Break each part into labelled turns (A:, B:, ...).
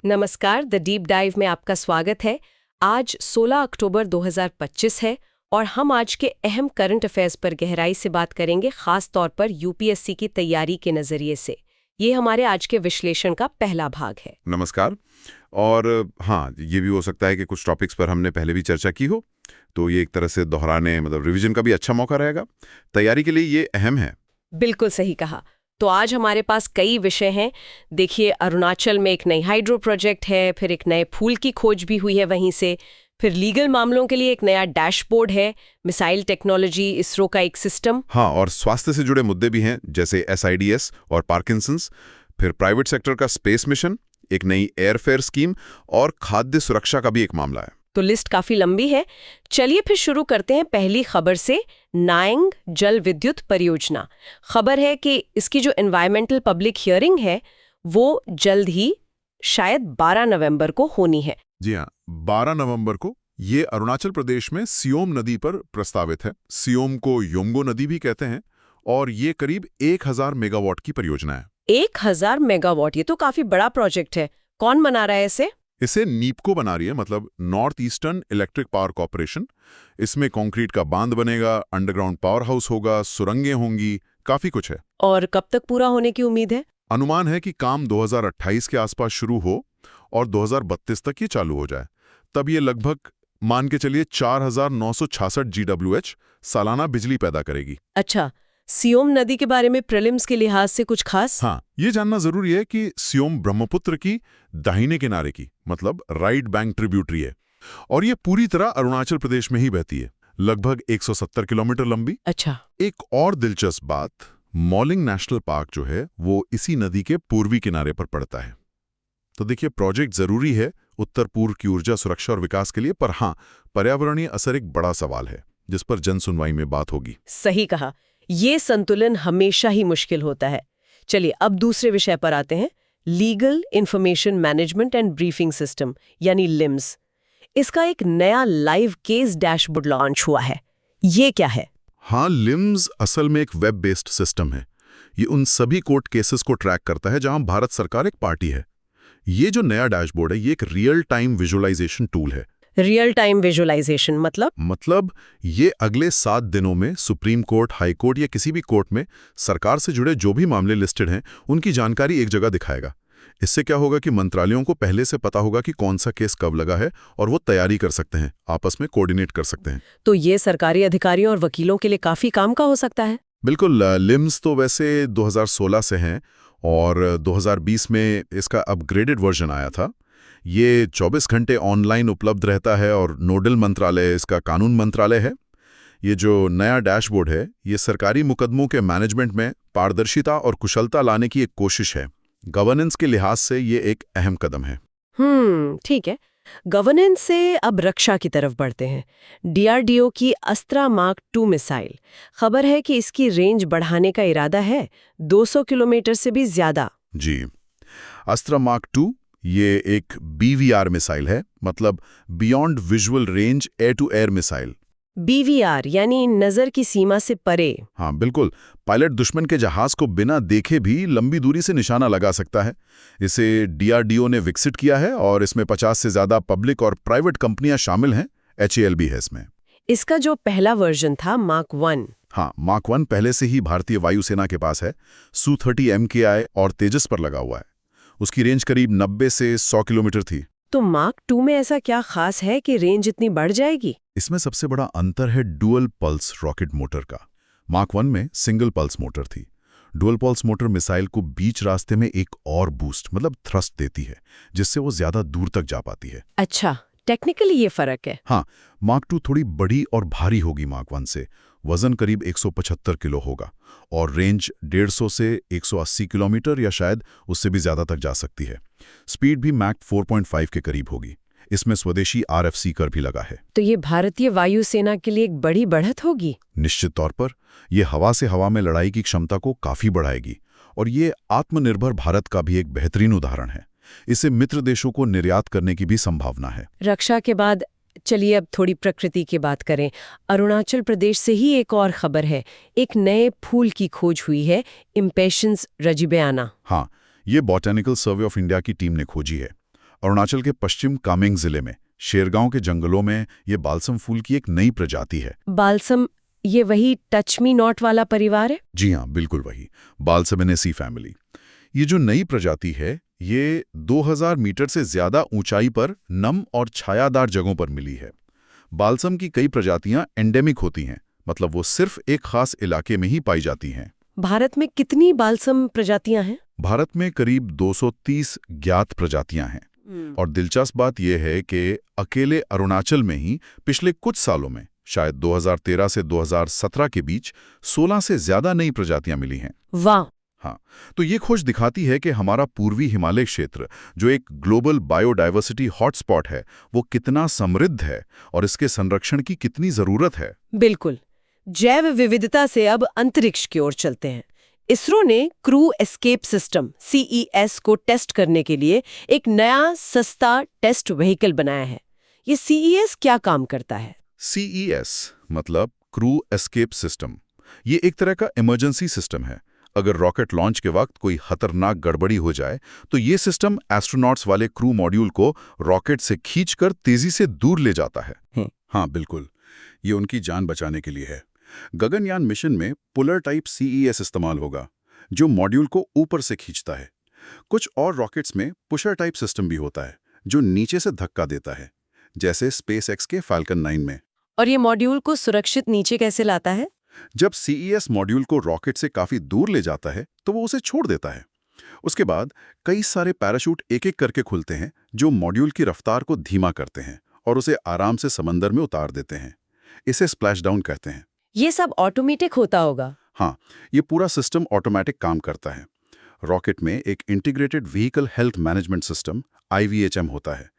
A: नमस्कार, the deep dive में आपका स्वागत है। आज 16 अक्टूबर 2025 है और हम आज के अहम करंट अफेयर्स पर गहराई से बात करेंगे, खास तौर पर यूपीएससी की तैयारी के नज़रिए से। ये हमारे आज के विश्लेषण का पहला भाग है।
B: नमस्कार। और हाँ, ये भी हो सकता है कि कुछ टॉपिक्स पर हमने पहले भी चर्चा की हो, तो ये एक तरह से दोहराने रिवीजन का भी अच्छा मौका रहेगा। तैयारी के लिए ये अहम है।
A: बिल्कुल सही कहा। तो आज हमारे पास कई विषय हैं। देखिए, अरुणाचल में एक नई हाइड्रो प्रोजेक्ट है, फिर एक नए फूल की खोज भी हुई है वहीं से, फिर लीगल मामलों के लिए एक नया डैशबोर्ड है, मिसाइल टेक्नोलॉजी, इसरो का एक सिस्टम।
B: हाँ, और स्वास्थ्य से जुड़े मुद्दे भी हैं, जैसे SIDS और पार्किंसंस, फिर प्राइवेट सेक्टर का स्पेस मिशन, एक नई एयरफेयर स्कीम और खाद्य सुरक्षा का भी एक मामला है।
A: तो लिस्ट काफी लंबी है। चलिए फिर शुरू करते हैं पहली खबर से। नायंग जल विद्युत परियोजना। खबर है कि इसकी जो एनवायरमेंटल पब्लिक हियरिंग है वो जल्द ही, शायद 12 नवंबर को होनी है।
B: जी हाँ, 12 नवंबर को। ये अरुणाचल प्रदेश में सियोम नदी पर प्रस्तावित है। सियोम को योंगो नदी भी कहते हैं और ये करीब 1000 मेगावाट की परियोजना है।
A: 1000 मेगावाट, ये तो काफी बड़ा प्रोजेक्ट है। कौन बना रहा है इसे?
B: इसे नीपको बना रही है, मतलब north eastern electric power corporation. इसमें कंक्रीट का बांध बनेगा, अंडरग्राउंड पावर हाउस होगा, सुरंगें होंगी, काफी कुछ है।
A: और कब तक पूरा होने की उम्मीद है?
B: अनुमान है कि काम 2028 के आसपास शुरू हो और 2032 तक ये चालू हो जाए। तब ये लगभग मान के चलिए 4966 GWH सालाना बिजली पैदा करेगी।
A: अच्छा, सियोम नदी के बारे में प्रीलिम्स के लिहाज से कुछ खास?
B: हाँ, ये जानना जरूरी है कि सियोम ब्रह्मपुत्र की दाहिने किनारे की, मतलब राइट बैंक ट्रिब्यूटरी है और ये पूरी तरह अरुणाचल प्रदेश में ही बहती है, लगभग 170 किलोमीटर लंबी।
A: अच्छा।
B: एक और दिलचस्प बात, मॉलिंग नेशनल पार्क जो है वो इसी नदी के पूर्वी किनारे पर पड़ता है। तो देखिए, प्रोजेक्ट जरूरी है उत्तर पूर्व की ऊर्जा सुरक्षा और विकास के लिए, पर हाँ, पर्यावरणीय असर एक बड़ा सवाल है जिस पर जन सुनवाई में बात होगी।
A: सही कहा। ये संतुलन हमेशा ही मुश्किल होता है। चलिए अब दूसरे विषय पर आते हैं। Legal information management and briefing system, यानी लिम्स। इसका एक नया लाइव केस डैशबोर्ड लॉन्च हुआ है। ये क्या है?
B: हाँ, लिम्स असल में एक वेब बेस्ड सिस्टम है। ये उन सभी कोर्ट केसेस को ट्रैक करता है जहां भारत सरकार एक पार्टी है। ये जो नया डैशबोर्ड है, ये एक रियल टाइम विजुअलाइजेशन टूल है।
A: रियल टाइम विजुअलाइजेशन
B: मतलब ये अगले 7 दिनों में सुप्रीम कोर्ट, हाई कोर्ट या किसी भी कोर्ट में सरकार से जुड़े जो भी मामले लिस्टेड हैं, उनकी जानकारी एक जगह दिखाएगा। इससे क्या होगा कि मंत्रालयों को पहले से पता होगा कि कौन सा केस कब लगा है और वो तैयारी कर सकते हैं, आपस में कोऑर्डिनेट कर सकते हैं।
A: तो ये सरकारी अधिकारियों और वकीलों के लिए काफी काम का हो सकता है।
B: बिल्कुल। लिम्स तो वैसे 2016 से हैं और 2020 में इसका अपग्रेडेड वर्जन आया था। ये 24 घंटे ऑनलाइन उपलब्ध रहता है और नोडल मंत्रालय इसका कानून मंत्रालय है। ये जो नया डैशबोर्ड है, ये सरकारी मुकदमों के मैनेजमेंट में पारदर्शिता और कुशलता लाने की एक कोशिश है। गवर्नेंस के लिहाज से ये एक अहम कदम है।
A: ठीक है। गवर्नेंस से अब रक्षा की तरफ बढ़ते हैं। DRDO की अस्त्रा मार्क 2 मिसाइल। खबर है कि इसकी रेंज बढ़ाने का इरादा है, 200 किलोमीटर से भी ज्यादा।
B: जी, अस्त्रा मार्क 2 ये एक BVR मिसाइल है, मतलब beyond visual range air to air missile.
A: BVR यानी नजर की सीमा से परे।
B: हाँ बिल्कुल, पायलट दुश्मन के जहाज को बिना देखे भी लंबी दूरी से निशाना लगा सकता है। इसे DRDO ने विकसित किया है और इसमें 50 से ज्यादा पब्लिक और प्राइवेट कंपनियां शामिल हैं। HAL भी है इसमें।
A: इसका जो पहला वर्जन था, मार्क 1।
B: हाँ, मार्क 1 पहले से ही भारतीय वायुसेना के पास है। Su-30 MKI और तेजस पर लगा हुआ है। उसकी रेंज करीब 90 से 100 किलोमीटर थी।
A: तो मार्क 2 में ऐसा क्या खास है कि रेंज इतनी बढ़ जाएगी?
B: इसमें सबसे बड़ा अंतर है डुअल पल्स रॉकेट मोटर का। मार्क 1 में सिंगल पल्स मोटर थी। डुअल पल्स मोटर मिसाइल को बीच रास्ते में एक और बूस्ट, मतलब थ्रस्ट देती है, जिससे वो ज्यादा दूर तक जा पाती है।
A: अच्छा, टेक्निकली ये फर्क है।
B: हाँ, मार्क 2 थोड़ी बड़ी और भारी होगी मार्क 1 से। वजन करीब 175 किलो होगा और रेंज 150 से 180 किलोमीटर या शायद उससे भी ज्यादा तक जा सकती है। स्पीड भी मैक 4.5 के करीब होगी। इसमें स्वदेशी RFC कर भी लगा है।
A: तो ये भारतीय वायुसेना के लिए एक बड़ी बढ़त होगी।
B: निश्चित तौर पर यह हवा से हवा में लड़ाई की क्षमता को काफी बढ़ाएगी और ये आत्मनिर्भर भारत का भी एक बेहतरीन उदाहरण है। इसे मित्र देशों को निर्यात करने की भी संभावना है।
A: रक्षा के बाद चलिए अब थोड़ी प्रकृति की बात करें। अरुणाचल प्रदेश से ही एक और खबर है। एक नए फूल की खोज हुई है, इम्पेशंस रजिबेयाना।
B: हाँ, ये बॉटैनिकल सर्वे ऑफ इंडिया की टीम ने खोजी है। अरुणाचल के पश्चिम कामेंग जिले में शेरगांव के जंगलों में ये बालसम फूल की एक नई प्रजाति है।
A: बालसम, ये वही टच मी नॉट वाला परिवार है?
B: जी हाँ, बिल्कुल वही, बालसमिनेसी फैमिली। ये जो नई प्रजाति है, ये 2000 मीटर से ज्यादा ऊंचाई पर नम और छायादार जगहों पर मिली है। बालसम की कई प्रजातियां एंडेमिक होती हैं, मतलब वो सिर्फ एक खास इलाके में ही पाई जाती हैं।
A: भारत में कितनी बालसम प्रजातियां हैं?
B: भारत में करीब 230 ज्ञात प्रजातियां हैं। और दिलचस्प बात यह है कि अकेले अरुणाचल में ही पिछले कुछ सालों में, शायद 2013 से 2017 के बीच, 16 से ज्यादा नई प्रजातियां मिली हैं।
A: वाह!
B: हाँ, तो ये खोज दिखाती है कि हमारा पूर्वी हिमालय क्षेत्र, जो एक ग्लोबल बायोडाइवर्सिटी हॉटस्पॉट है, वो कितना समृद्ध है और इसके संरक्षण की कितनी जरूरत है।
A: बिल्कुल। जैव विविधता से अब अंतरिक्ष की ओर चलते हैं। इसरो ने क्रू एस्केप सिस्टम CES को टेस्ट करने के लिए एक नया सस्ता टेस्ट व्हीकल बनाया है। ये CES क्या काम करता है?
B: CES मतलब क्रू एस्केप सिस्टम। ये एक तरह का इमरजेंसी सिस्टम है। अगर रॉकेट लॉन्च के वक्त कोई खतरनाक गड़बड़ी हो जाए, तो ये सिस्टम एस्ट्रोनॉट्स वाले क्रू मॉड्यूल को रॉकेट से खींचकर तेजी से दूर ले जाता है। हाँ, बिल्कुल, ये उनकी जान बचाने के लिए है। गगनयान मिशन में पुलर टाइप CES इस्तेमाल होगा, जो मॉड्यूल को ऊपर से खींचता है। कुछ और रॉकेट्स में पुशर टाइप सिस्टम भी होता है, जो नीचे से धक्का देता है, जैसे SpaceX के फाल्कन 9 में।
A: और ये मॉड्यूल को सुरक्षित नीचे कैसे लाता है?
B: जब CES मॉड्यूल को रॉकेट से काफी दूर ले जाता है, तो वो उसे छोड़ देता है। उसके बाद कई सारे पैराशूट एक-एक करके खुलते हैं, जो मॉड्यूल की रफ्तार को धीमा करते हैं और उसे आराम से समंदर में उतार देते हैं। इसे स्प्लैश डाउन कहते हैं।
A: ये सब ऑटोमेटिक होता होगा?
B: हाँ, ये पूरा सिस्टम ऑटोमेटिक काम करता है। रॉकेट में एक integrated vehicle health management system IVHM होता है।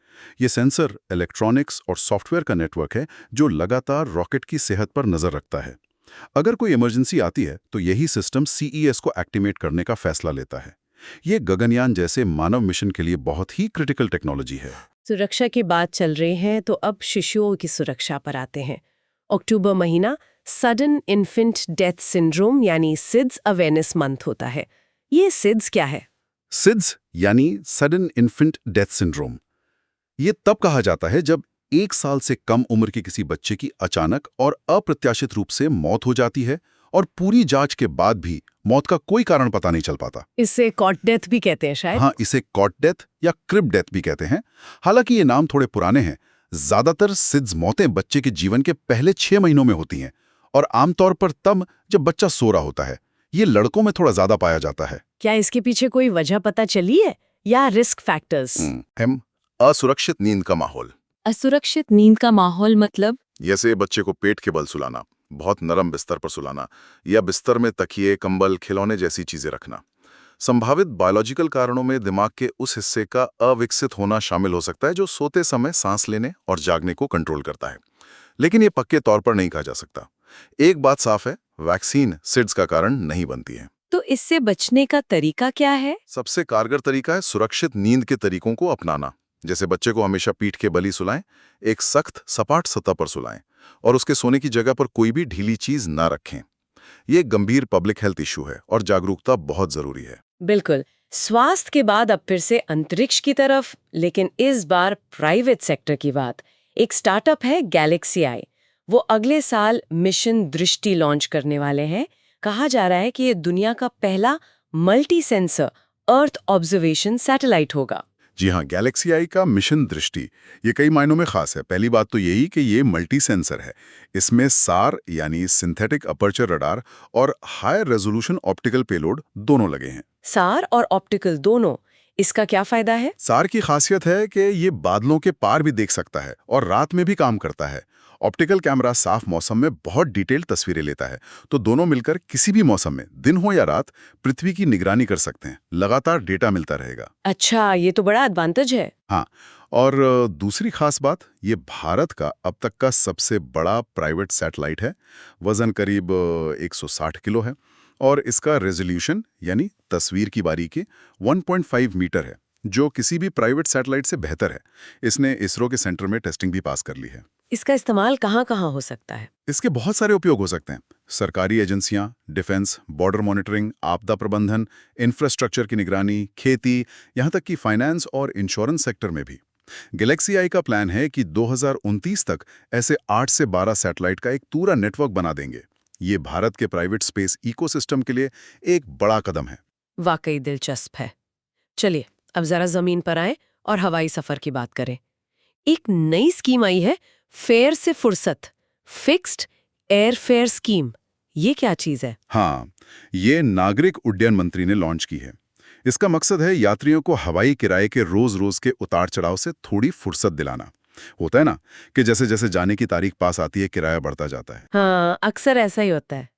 B: ये सेंसर, इलेक्ट्रॉनिक्स और सॉफ्टवेयर का नेटवर्क है, जो लगातार रॉकेट की सेहत पर नजर रखता है। अगर कोई इमरजेंसी आती है, तो यही सिस्टम CES को एक्टिवेट करने का फैसला लेता है। ये गगनयान जैसे मानव मिशन के लिए बहुत ही क्रिटिकल टेक्नोलॉजी है।
A: सुरक्षा की बात चल रही है, तो अब शिशुओं की सुरक्षा पर आते हैं। अक्टूबर महीना सडन इन्फेंट डेथ सिंड्रोम यानी SIDS अवेयरनेस मंथ होता है। ये SIDS क्या है?
B: SIDS यानी सडन इन्फेंट डेथ सिंड्रोम। ये तब कहा जाता है जब 1 साल से कम उम्र के किसी बच्चे की अचानक और अप्रत्याशित रूप से मौत हो जाती है और पूरी जांच के बाद भी मौत का कोई कारण पता नहीं चल पाता।
A: इसे कॉट डेथ भी कहते हैं शायद?
B: हाँ, इसे कॉट डेथ या क्रिब डेथ भी कहते हैं। हालांकि ये नाम थोड़े पुराने हैं। ज्यादातर SIDS मौतें बच्चे के जीवन के पहले 6 महीनों में होती हैं और आमतौर पर तब जब बच्चा सो रहा होता है। ये लड़कों में थोड़ा ज्यादा पाया जाता है।
A: क्या इसके पीछे कोई वजह पता चली है या रिस्क फैक्टर्स?
B: असुरक्षित नींद का माहौल।
A: असुरक्षित नींद का माहौल मतलब?
B: जैसे बच्चे को पेट के बल सुलाना, बहुत नरम बिस्तर पर सुलाना, या बिस्तर में तकिए, कंबल, खिलौने जैसी चीजें रखना। संभावित बायोलॉजिकल कारणों में दिमाग के उस हिस्से का अविकसित होना शामिल हो सकता है, जो सोते समय सांस लेने और जागने को कंट्रोल करता है। लेकिन ये पक्के तौर पर नहीं कहा जा सकता। एक बात साफ है, वैक्सीन SIDS का कारण नहीं बनती है।
A: तो इससे बचने का तरीका क्या है?
B: सबसे कारगर तरीका है सुरक्षित नींद के तरीकों को अपनाना। जैसे बच्चे को हमेशा पीठ के बल ही सुलाएं, एक सख्त सपाट सतह पर सुलाएं और उसके सोने की जगह पर कोई भी ढीली चीज ना रखें। ये एक गंभीर पब्लिक हेल्थ इशू है और जागरूकता बहुत जरूरी है।
A: बिल्कुल। स्वास्थ्य के बाद अब फिर से अंतरिक्ष की तरफ, लेकिन इस बार प्राइवेट सेक्टर की बात। एक स्टार्टअप है गैलेक्सी आई। वो अगले साल मिशन दृष्टि लॉन्च करने वाले हैं। कहा जा रहा है कि ये दुनिया का पहला multi sensor earth observation satellite होगा।
B: जी हाँ, गैलेक्सी आई का मिशन दृष्टि ये कई मायनों में खास है। पहली बात तो यही कि ये मल्टी सेंसर है। इसमें SAR यानी सिंथेटिक अपर्चर रडार और हाई रेजोल्यूशन ऑप्टिकल पेलोड दोनों लगे हैं।
A: SAR और ऑप्टिकल दोनों, इसका क्या फायदा है?
B: SAR की खासियत है कि ये बादलों के पार भी देख सकता है और रात में भी काम करता है। ऑप्टिकल कैमरा साफ मौसम में बहुत डिटेल तस्वीरें लेता है, तो दोनों मिलकर किसी भी मौसम में, दिन हो या रात, पृथ्वी की निगरानी कर सकते हैं। लगातार डेटा मिलता रहेगा।
A: अच्छा, ये तो बड़ा एडवांटेज है।
B: हाँ, और दूसरी खास बात, ये भारत का अब तक का सबसे बड़ा प्राइवेट सैटेलाइट है। वजन करीब 160 किलो है और इसका रेजोल्यूशन यानी तस्वीर की बारीकी 1.5 मीटर है, जो किसी भी प्राइवेट सैटेलाइट से बेहतर है। इसने इसरो के सेंटर में टेस्टिंग भी पास कर ली है।
A: इसका इस्तेमाल कहाँ-कहाँ हो सकता है?
B: इसके बहुत सारे उपयोग हो सकते हैं। सरकारी एजेंसियां, डिफेंस, बॉर्डर मॉनिटरिंग, आपदा प्रबंधन, इंफ्रास्ट्रक्चर की निगरानी, खेती, यहाँ तक कि फाइनेंस और इंश्योरेंस सेक्टर में भी। गैलेक्सी आई का प्लान है कि 2029 तक ऐसे 8 से 12 सैटेलाइट का एक पूरा नेटवर्क बना देंगे। ये भारत के प्राइवेट स्पेस इकोसिस्टम के लिए एक बड़ा कदम है।
A: वाकई दिलचस्प है। चलिए, अब जरा जमीन पर आए और हवाई सफर की बात करें। एक नई स्कीम आई है, फेयर से फुर्सत, फिक्स्ड एयर फेयर स्कीम। ये क्या चीज है?
B: हाँ, ये नागरिक उड्डयन मंत्री ने लॉन्च की है। इसका मकसद है यात्रियों को हवाई किराए के रोज-रोज के उतार-चढ़ाव से थोड़ी फुर्सत दिलाना। होता है ना कि जैसे-जैसे जाने की तारीख पास आती है, किराया बढ़ता जाता है।
A: हाँ, अक्सर ऐसा ही होता है।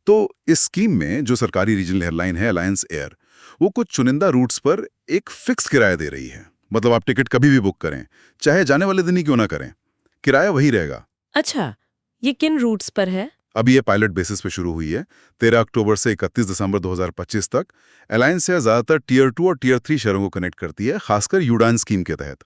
B: तो इस स्कीम में जो सरकारी रीजनल एयरलाइन है अलायंस एयर, वो कुछ चुनिंदा रूट्स पर एक फिक्स किराया दे रही है। मतलब आप टिकट कभी भी बुक करें, चाहे जाने वाले दिन ही क्यों ना करें, किराया वही रहेगा।
A: अच्छा, ये किन रूट्स पर है?
B: अभी ये पायलट बेसिस पे शुरू हुई है। 13 अक्टूबर से 31 दिसंबर 2025 तक अलायंस एयर ज्यादातर टियर 2 और टियर 3 शहरों को कनेक्ट करती है, खासकर उड़ान स्कीम के तहत।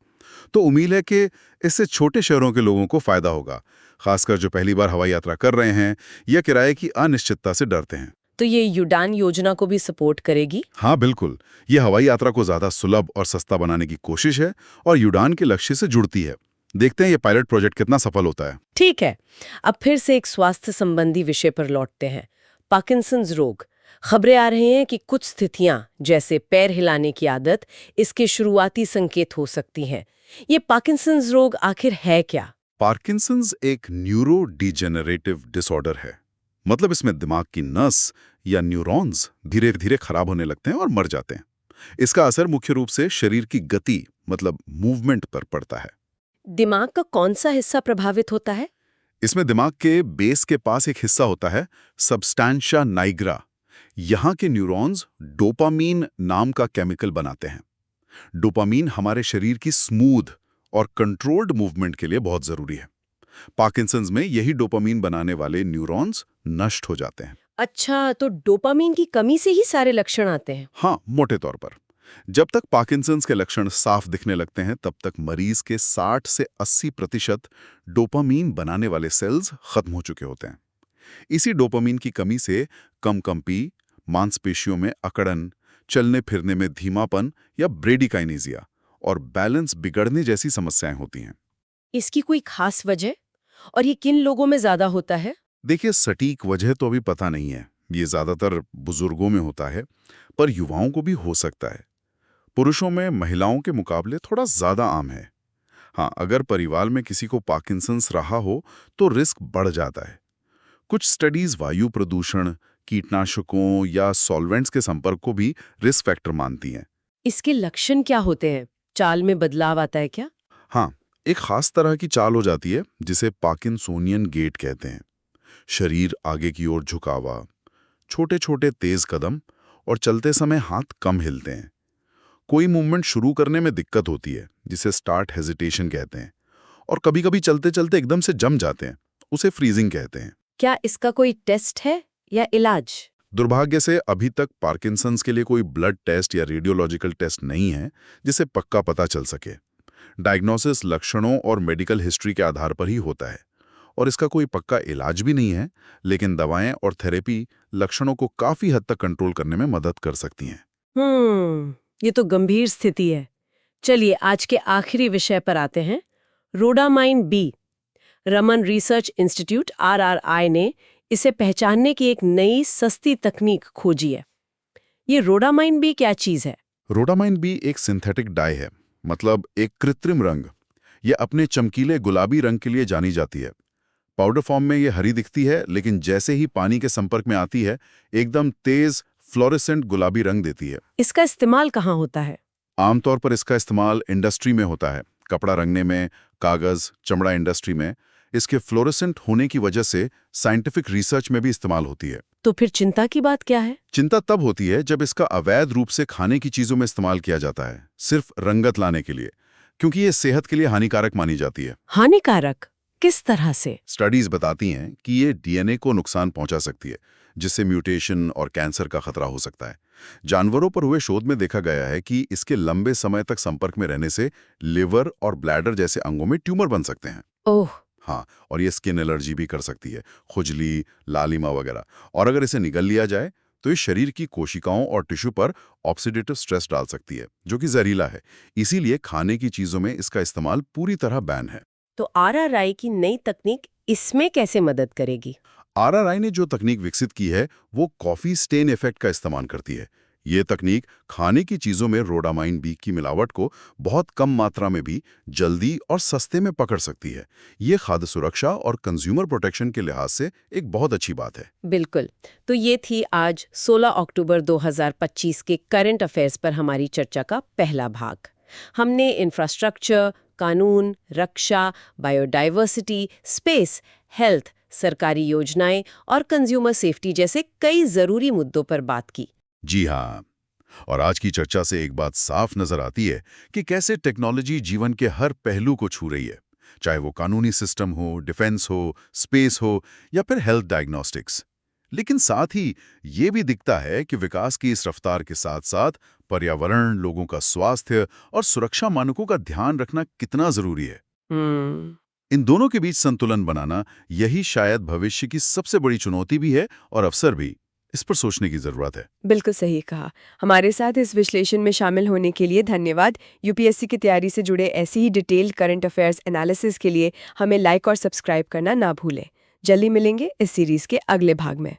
B: तो उम्मीद है कि इससे छोटे शहरों के लोगों को फायदा होगा, खासकर जो पहली बार हवाई यात्रा कर रहे हैं या किराए की अनिश्चितता से डरते हैं।
A: तो ये उड़ान योजना को भी सपोर्ट करेगी?
B: हाँ बिल्कुल, ये हवाई यात्रा को ज्यादा सुलभ और सस्ता बनाने की कोशिश है और उड़ान के लक्ष्य से जुड़ती है। देखते हैं ये पायलट प्रोजेक्ट कितना सफल होता है।
A: ठीक है, अब फिर से एक स्वास्थ्य संबंधी विषय पर लौटते हैं। पार्किंसंस रोग। खबरें आ रही हैं कि कुछ स्थितियां, जैसे पैर हिलाने की आदत, इसके शुरुआती संकेत हो सकती हैं। ये पार्किंसंस रोग आखिर है क्या?
B: पार्किंसंस एक न्यूरो डिजेनरेटिव डिसऑर्डर है। मतलब इसमें दिमाग की नस या न्यूरॉन्स धीरे धीरे खराब होने लगते हैं और मर जाते हैं। इसका असर मुख्य रूप से शरीर की गति मतलब मूवमेंट पर पड़ता है।
A: दिमाग का कौन सा हिस्सा प्रभावित होता है?
B: इसमें दिमाग के बेस के पास एक हिस्सा होता है, सबस्टेंशिया नाइग्रा। यहाँ के न्यूरॉन्स डोपामीन नाम का केमिकल बनाते हैं। डोपामीन हमारे शरीर की स्मूथ और कंट्रोल्ड मूवमेंट के लिए बहुत जरूरी है। पार्किंसंस में यही डोपामीन बनाने वाले न्यूरॉन्स नष्ट हो जाते हैं।
A: अच्छा, तो डोपामीन की कमी से ही सारे लक्षण आते हैं?
B: हाँ, मोटे तौर पर। जब तक पार्किंसंस के लक्षण साफ दिखने लगते हैं, तब तक मरीज के 60 से 80% डोपामीन बनाने वाले सेल्स खत्म हो चुके होते हैं। इसी डोपामीन की कमी से कम-कंपी, मांसपेशियों में अकड़न, चलने फिरने में धीमापन या ब्रेडिकाइनेजिया और बैलेंस बिगड़ने जैसी समस्याएं होती हैं।
A: इसकी कोई खास वजह? और ये किन लोगों में ज्यादा होता है?
B: देखिए, सटीक वजह तो अभी पता नहीं है। ये ज्यादातर बुजुर्गों में होता है, पर युवाओं को भी हो सकता है। पुरुषों में महिलाओं के मुकाबले थोड़ा ज्यादा आम है। हाँ, अगर परिवार में किसी को पार्किंसंस रहा हो तो रिस्क बढ़ जाता है। कुछ स्टडीज वायु प्रदूषण, कीटनाशकों या सॉल्वेंट्स के संपर्क को भी रिस्क फैक्टर मानती हैं।
A: इसके लक्षण क्या होते हैं? चाल में बदलाव आता है क्या?
B: हाँ, एक खास तरह की चाल हो जाती है जिसे पार्किंसोनियन गेट कहते हैं। शरीर आगे की ओर झुकावा, छोटे छोटे तेज कदम और चलते समय हाथ कम हिलते हैं। कोई मूवमेंट शुरू करने में दिक्कत होती है, जिसे स्टार्ट हेजिटेशन कहते हैं, और कभी-कभी चलते-चलते एकदम से जम जाते हैं, उसे फ्रीजिंग कहते हैं।
A: क्या इसका कोई टेस्ट है या इलाज?
B: दुर्भाग्य से अभी तक पार्किंसंस के लिए कोई ब्लड टेस्ट या रेडियोलॉजिकल टेस्ट नहीं है जिसे पक्का पता चल सके। डायग्नोसिस लक्षणों और मेडिकल हिस्ट्री के आधार पर ही होता है और इसका कोई पक्का इलाज भी नहीं है, लेकिन दवाएं और थेरेपी लक्षणों को काफी हद तक कंट्रोल करने में मदद कर सकती हैं।
A: ये तो गंभीर स्थिति है। चलिए, आज के आखिरी विषय पर आते हैं। Rhodamine B. Raman research institute RRI ने इसे पहचानने की एक नई सस्ती तकनीक खोजी है। ये रोडामाइन बी क्या चीज है?
B: रोडामाइन बी एक सिंथेटिक डाई है, मतलब एक कृत्रिम रंग। ये अपने चमकीले गुलाबी रंग के लिए जानी जाती है। पाउडर फॉर्म में ये हरी दिखती है, लेकिन जैसे ही पानी के संपर्क में आती है, एकदम तेज फ्लोरेसेंट गुलाबी रंग देती है।
A: इसका इस्तेमाल कहाँ होता है?
B: आमतौर पर इसका इस्तेमाल इंडस्ट्री में होता है, कपड़ा रंगने में, कागज, चमड़ा इंडस्ट्री में। इसके फ्लोरेसेंट होने की वजह से साइंटिफिक रिसर्च में भी इस्तेमाल होती है।
A: तो फिर चिंता की बात क्या है?
B: चिंता तब होती है जब इसका अवैध रूप से खाने की चीजों में इस्तेमाल किया जाता है, सिर्फ रंगत लाने के लिए, क्योंकि ये सेहत के लिए हानिकारक मानी जाती है।
A: हानिकारक? किस तरह से?
B: स्टडीज बताती हैं कि ये डीएनए को नुकसान पहुंचा सकती है, जिससे म्यूटेशन और कैंसर का खतरा हो सकता है। जानवरों पर हुए शोध में देखा गया है कि इसके लंबे समय तक संपर्क में रहने से लिवर और ब्लैडर जैसे अंगों में ट्यूमर बन सकते हैं।
A: ओह,
B: हाँ, और ये स्किन एलर्जी भी कर सकती है, खुजली, लालिमा वगैरह। और अगर इसे निगल लिया जाए तो ये शरीर की कोशिकाओं और टिश्यू पर ऑक्सीडेटिव स्ट्रेस डाल सकती है, जो कि जहरीला है। इसीलिए खाने की चीज़ों में इसका इस्तेमाल पूरी तरह बैन है।
A: तो आरआरआई की नई तकनीक इसमें कैसे मदद करेगी?
B: आरआरआई ने जो तकनीक विकसित की है वो कॉफी स्टेन इफेक्ट का इस्तेमाल करती है। ये तकनीक खाने की चीजों में रोडामाइन बी की मिलावट को बहुत कम मात्रा में भी जल्दी और सस्ते में पकड़ सकती है। ये खाद्य सुरक्षा और कंज्यूमर प्रोटेक्शन के लिहाज से एक बहुत अच्छी बात है।
A: बिल्कुल। तो ये थी आज 16 अक्टूबर 2025 के करंट अफेयर्स पर हमारी चर्चा का पहला भाग। हमने इंफ्रास्ट्रक्चर, कानून, रक्षा, बायोडाइवर्सिटी, स्पेस, हेल्थ, सरकारी योजनाएं और कंज्यूमर सेफ्टी जैसे कई जरूरी मुद्दों पर बात की।
B: जी हाँ, और आज की चर्चा से एक बात साफ नजर आती है कि कैसे टेक्नोलॉजी जीवन के हर पहलू को छू रही है, चाहे वो कानूनी सिस्टम हो, डिफेंस हो, स्पेस हो या फिर हेल्थ डायग्नोस्टिक्स। लेकिन साथ ही ये भी दिखता है कि विकास की इस रफ्तार के साथ साथ पर्यावरण, लोगों का स्वास्थ्य और सुरक्षा मानकों का ध्यान रखना कितना जरूरी है।
A: हम्म।
B: इन दोनों के बीच संतुलन बनाना यही शायद भविष्य की सबसे बड़ी चुनौती भी है और अवसर भी। इस पर सोचने की जरूरत है।
C: बिल्कुल सही कहा। हमारे साथ इस विश्लेषण में शामिल होने के लिए धन्यवाद। यूपीएससी की तैयारी से जुड़े ऐसे ही डिटेल्ड करंट अफेयर्स एनालिसिस के लिए हमें लाइक और सब्सक्राइब करना ना भूलें। जल्दी मिलेंगे इस सीरीज के अगले भाग में।